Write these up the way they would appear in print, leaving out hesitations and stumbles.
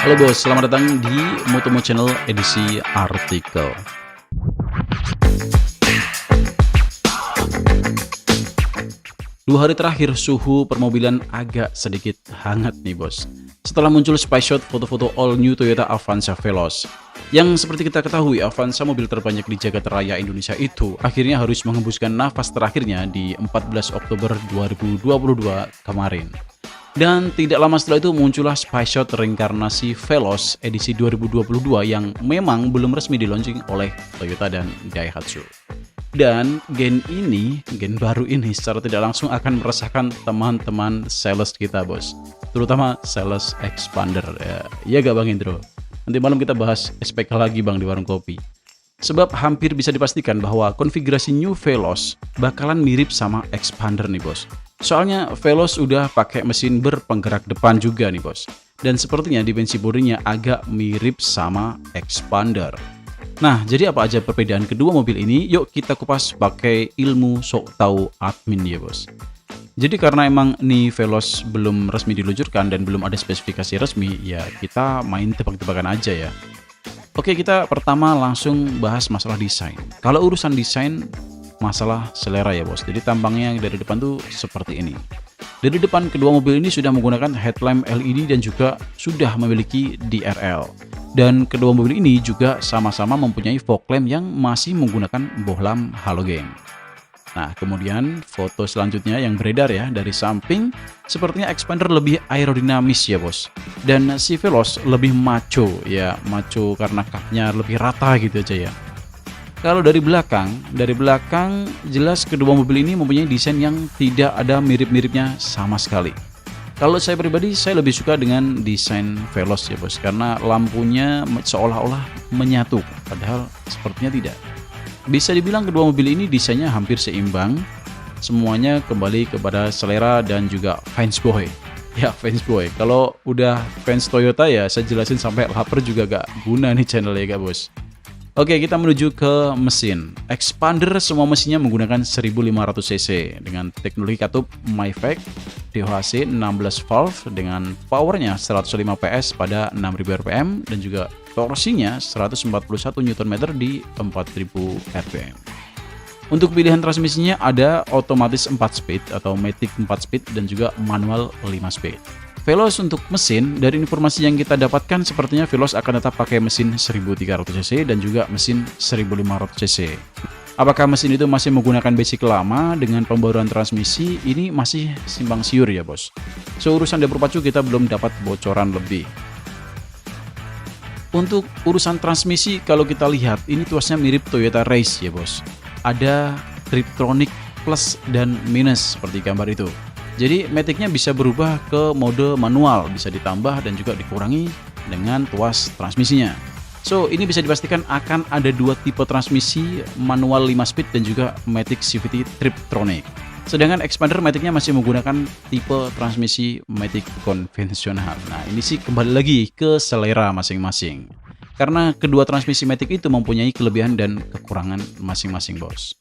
Halo bos, selamat datang di Motomo Channel edisi artikel. Dua hari terakhir suhu permobilan agak sedikit hangat nih bos. Setelah muncul spy shot foto-foto all new Toyota Avanza Veloz. Yang seperti kita ketahui, Avanza mobil terbanyak di jagat raya Indonesia itu akhirnya harus menghembuskan nafas terakhirnya di 14 Oktober 2022 kemarin. Dan tidak lama setelah itu muncullah spy shot reinkarnasi Veloz edisi 2022 yang memang belum resmi di-launching oleh Toyota dan Daihatsu. Dan gen baru ini secara tidak langsung akan meresahkan teman-teman sales kita bos. Terutama sales expander ya gak Bang Indro? Nanti malam kita bahas SPK lagi Bang di warung kopi. Sebab hampir bisa dipastikan bahwa konfigurasi new Veloz bakalan mirip sama expander nih bos. Soalnya Veloz udah pakai mesin berpenggerak depan juga nih bos. Dan sepertinya dimensi bodinya agak mirip sama expander. Nah, jadi apa aja perbedaan kedua mobil ini? Yuk kita kupas pakai ilmu sok tahu admin ya bos. Jadi karena emang nih Veloz belum resmi diluncurkan dan belum ada spesifikasi resmi, ya kita main tebak-tebakan aja ya. Oke, kita pertama langsung bahas masalah desain. Kalau urusan desain, masalah selera ya bos. Jadi tampangnya yang dari depan tuh seperti ini. Dari depan kedua mobil ini sudah menggunakan headlamp LED dan juga sudah memiliki DRL. Dan kedua mobil ini juga sama-sama mempunyai fog lamp yang masih menggunakan bohlam halogen. Nah, kemudian foto selanjutnya yang beredar ya dari samping, sepertinya expander lebih aerodinamis ya bos. Dan si Veloz lebih macho ya, macho karena kapnya lebih rata gitu aja ya. Kalau dari belakang jelas kedua mobil ini mempunyai desain yang tidak ada mirip-miripnya sama sekali. Kalau saya pribadi, saya lebih suka dengan desain Veloz ya bos, karena lampunya seolah-olah menyatu, padahal sepertinya tidak. Bisa dibilang kedua mobil ini desainnya hampir seimbang, semuanya kembali kepada selera dan juga fansboy. Ya fansboy, kalau udah fans Toyota ya saya jelasin sampai lapar juga gak guna nih channel ya gak bos. Oke, kita menuju ke mesin. Expander semua mesinnya menggunakan 1500 cc dengan teknologi katup MyFact DHC 16 valve dengan powernya 105 PS pada 6000 rpm dan juga torsinya 141 Nm di 4000 rpm. Untuk pilihan transmisinya ada otomatis 4 speed atau matic 4 speed dan juga manual 5 speed. Veloz untuk mesin, dari informasi yang kita dapatkan sepertinya Veloz akan tetap pakai mesin 1300 cc dan juga mesin 1500 cc. Apakah mesin itu masih menggunakan basic lama dengan pembaruan transmisi? Ini masih simpang siur ya bos. Seurusan dapur pacu kita belum dapat bocoran lebih. Untuk urusan transmisi kalau kita lihat ini tuasnya mirip Toyota Race ya bos. Ada Triptronic plus dan minus seperti gambar itu. Jadi maticnya bisa berubah ke mode manual, bisa ditambah dan juga dikurangi dengan tuas transmisinya. So, ini bisa dipastikan akan ada dua tipe transmisi, manual 5 speed dan juga matic CVT Triptronic. Sedangkan expander maticnya masih menggunakan tipe transmisi matic konvensional. Nah, ini sih kembali lagi ke selera masing-masing. Karena kedua transmisi matic itu mempunyai kelebihan dan kekurangan masing-masing, bos.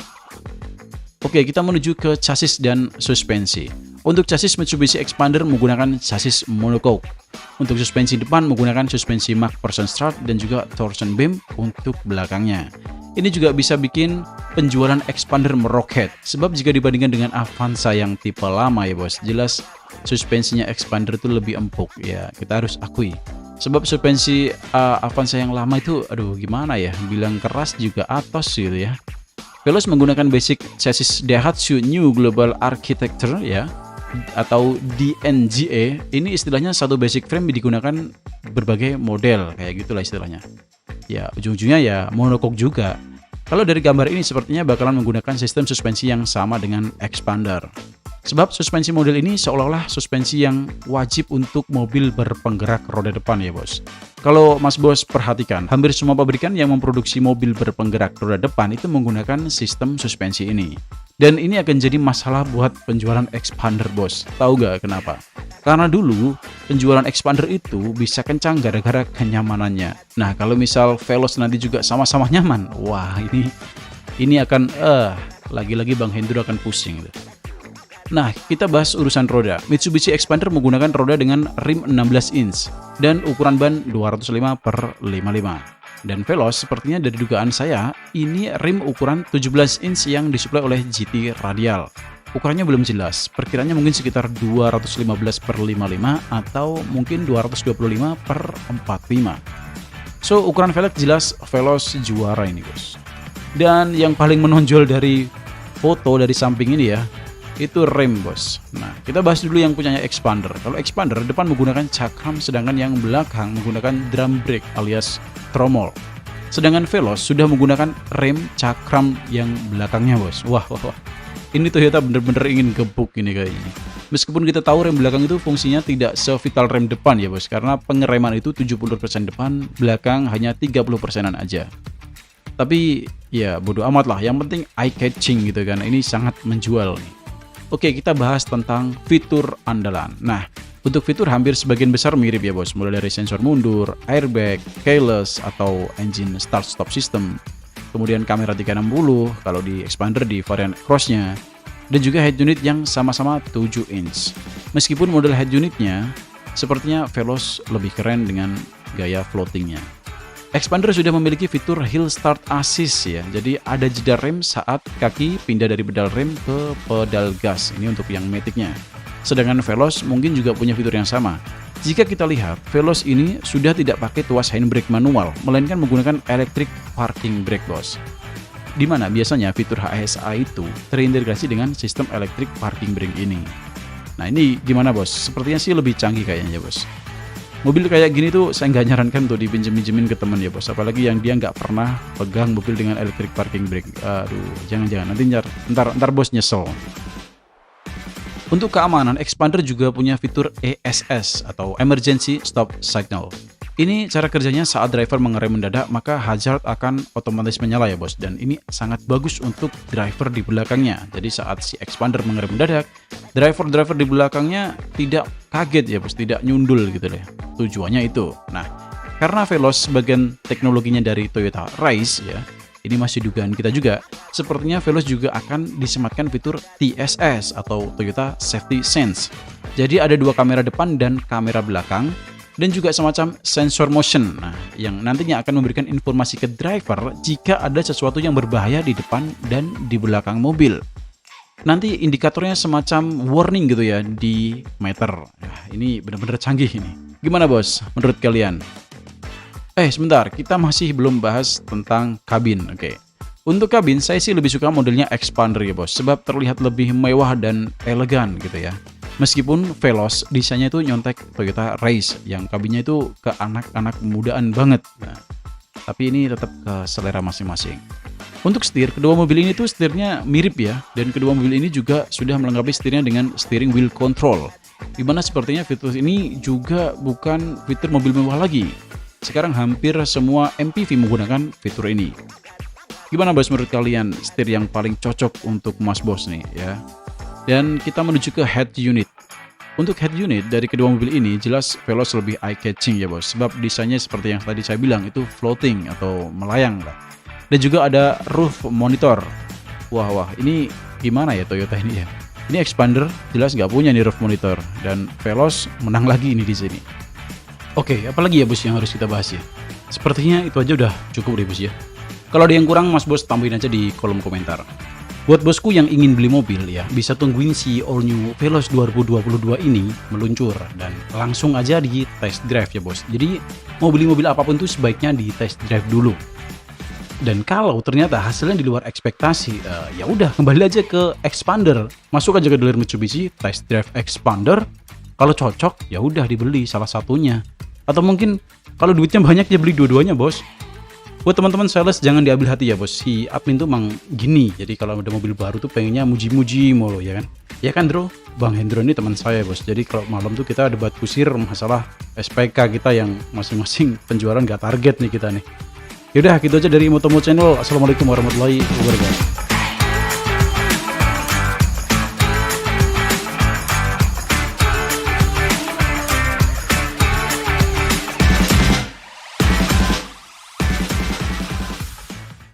Oke, kita menuju ke chassis dan suspensi. Untuk chassis Mitsubishi Expander menggunakan chassis monocoque. Untuk suspensi depan menggunakan suspensi MacPherson strut dan juga torsion beam untuk belakangnya. Ini juga bisa bikin penjualan Expander meroket. Sebab jika dibandingkan dengan Avanza yang tipe lama ya bos, jelas suspensinya Expander itu lebih empuk ya, kita harus akui. Sebab suspensi Avanza yang lama itu, aduh gimana ya, bilang keras juga atos gitu ya. Veloz menggunakan basic chassis Daihatsu New Global Architecture ya, atau DNGA. Ini istilahnya satu basic frame digunakan berbagai model, kayak gitulah istilahnya. Ya, ujung-ujungnya ya monocoque juga. Kalau dari gambar ini sepertinya bakalan menggunakan sistem suspensi yang sama dengan Expander. Sebab suspensi model ini seolah-olah suspensi yang wajib untuk mobil berpenggerak roda depan ya bos. Kalau mas bos perhatikan, hampir semua pabrikan yang memproduksi mobil berpenggerak roda depan itu menggunakan sistem suspensi ini. Dan ini akan jadi masalah buat penjualan Expander bos. Tahu gak kenapa? Karena dulu penjualan Expander itu bisa kencang gara-gara kenyamanannya. Nah kalau misal Veloz nanti juga sama-sama nyaman, wah ini akan lagi-lagi Bang Hendro akan pusing. Nah, kita bahas urusan roda. Mitsubishi Xpander menggunakan roda dengan rim 16 inch dan ukuran ban 205 per 55. Dan Veloz, sepertinya dari dugaan saya, ini rim ukuran 17 inch yang disuplai oleh GT Radial. Ukurannya belum jelas, perkiranya mungkin sekitar 215 per 55 atau mungkin 225 per 45. So, ukuran velg jelas Veloz juara ini, bos. Dan yang paling menonjol dari foto dari samping ini ya, itu rem, bos. Nah, kita bahas dulu yang punyanya Xpander. Kalau Xpander depan menggunakan cakram, sedangkan yang belakang menggunakan drum brake alias tromol. Sedangkan Veloz sudah menggunakan rem cakram yang belakangnya, bos. Wah. Ini Toyota bener-bener ingin gebuk ini kayaknya. Meskipun kita tahu rem belakang itu fungsinya tidak sevital rem depan ya, bos. Karena pengereman itu 70% depan, belakang hanya 30%-an aja. Tapi ya bodo amat lah, yang penting eye catching gitu kan. Ini sangat menjual nih. Oke, kita bahas tentang fitur andalan. Nah, untuk fitur hampir sebagian besar mirip ya, bos. Mulai dari sensor mundur, airbag, keyless atau engine start stop system. Kemudian kamera 360 kalau di Xpander di varian crossnya. Dan juga head unit yang sama-sama 7 inch. Meskipun model head unitnya sepertinya Veloz lebih keren dengan gaya floatingnya. Xpander sudah memiliki fitur Hill Start Assist ya, jadi ada jeda rem saat kaki pindah dari pedal rem ke pedal gas, ini untuk yang Matic-nya. Sedangkan Veloz mungkin juga punya fitur yang sama. Jika kita lihat, Veloz ini sudah tidak pakai tuas handbrake manual, melainkan menggunakan electric parking brake, bos. Dimana biasanya fitur HSA itu terintegrasi dengan sistem electric parking brake ini. Nah ini gimana, bos? Sepertinya sih lebih canggih kayaknya, bos. Mobil kayak gini tuh saya nggak nyarankan tuh dipinjem-pinjemin ke temen ya, bos. Apalagi yang dia nggak pernah pegang mobil dengan electric parking brake. Aduh, jangan-jangan nanti ntar bos nyesel. Untuk keamanan, Xpander juga punya fitur ESS atau Emergency Stop Signal. Ini cara kerjanya saat driver mengerem mendadak, maka hazard akan otomatis menyala ya, bos. Dan ini sangat bagus untuk driver di belakangnya. Jadi saat si Xpander mengerem mendadak, driver di belakangnya tidak kaget ya, bos, tidak nyundul gitu deh. Tujuannya itu. Nah, karena Veloz sebagian teknologinya dari Toyota Rise ya, ini masih dugaan kita juga, sepertinya Veloz juga akan disematkan fitur TSS atau Toyota Safety Sense. Jadi ada dua kamera depan dan kamera belakang, dan juga semacam sensor motion, nah, yang nantinya akan memberikan informasi ke driver jika ada sesuatu yang berbahaya di depan dan di belakang mobil. Nanti indikatornya semacam warning gitu ya di meter. Nah, ini benar-benar canggih ini. Gimana, bos? Menurut kalian? Sebentar, kita masih belum bahas tentang kabin. Oke. Untuk kabin, saya sih lebih suka modelnya Xpander ya, bos, sebab terlihat lebih mewah dan elegan gitu ya. Meskipun Veloz desainnya itu nyontek Toyota Rise yang kabinnya itu ke anak-anak mudaan banget. Nah, tapi ini tetap ke selera masing-masing. Untuk setir, kedua mobil ini tuh setirnya mirip ya, dan kedua mobil ini juga sudah melengkapi setirnya dengan steering wheel control. Dimana sepertinya fitur ini juga bukan fitur mobil mewah lagi. Sekarang hampir semua MPV menggunakan fitur ini. Gimana, bos, menurut kalian setir yang paling cocok untuk Mas Bos nih ya? Dan kita menuju ke head unit. Untuk head unit dari kedua mobil ini jelas Veloz lebih eye-catching ya, bos. Sebab desainnya seperti yang tadi saya bilang itu floating atau melayang lah. Dan juga ada roof monitor. Wah, ini gimana ya Toyota ini ya? Ini Xpander jelas nggak punya nih roof monitor. Dan Veloz menang lagi ini di sini. Oke, apalagi ya, bos, yang harus kita bahas ya? Sepertinya itu aja udah cukup deh, bos ya. Kalau ada yang kurang, Mas Bos tambahin aja di kolom komentar. Buat bosku yang ingin beli mobil ya, bisa tungguin si all new Veloz 2022 ini meluncur dan langsung aja di test drive ya, bos. Jadi mau beli mobil apapun tuh sebaiknya di test drive dulu. Dan kalau ternyata hasilnya di luar ekspektasi, ya udah kembali aja ke Xpander. Masuk aja ke dealer Mitsubishi, test drive Xpander. Kalau cocok ya udah dibeli salah satunya. Atau mungkin kalau duitnya banyak ya beli dua-duanya, bos. Buat teman-teman sales jangan diambil hati ya, bos. Si admin tuh emang gini. Jadi kalau ada mobil baru tuh pengennya muji-muji mulu ya kan. Ya kan, Bro? Bang Hendro ini teman saya, bos. Jadi kalau malam tuh kita debat kusir masalah SPK kita yang masing-masing penjualan gak target nih kita nih. Yaudah gitu aja dari Motomo Channel. Assalamualaikum warahmatullahi wabarakatuh.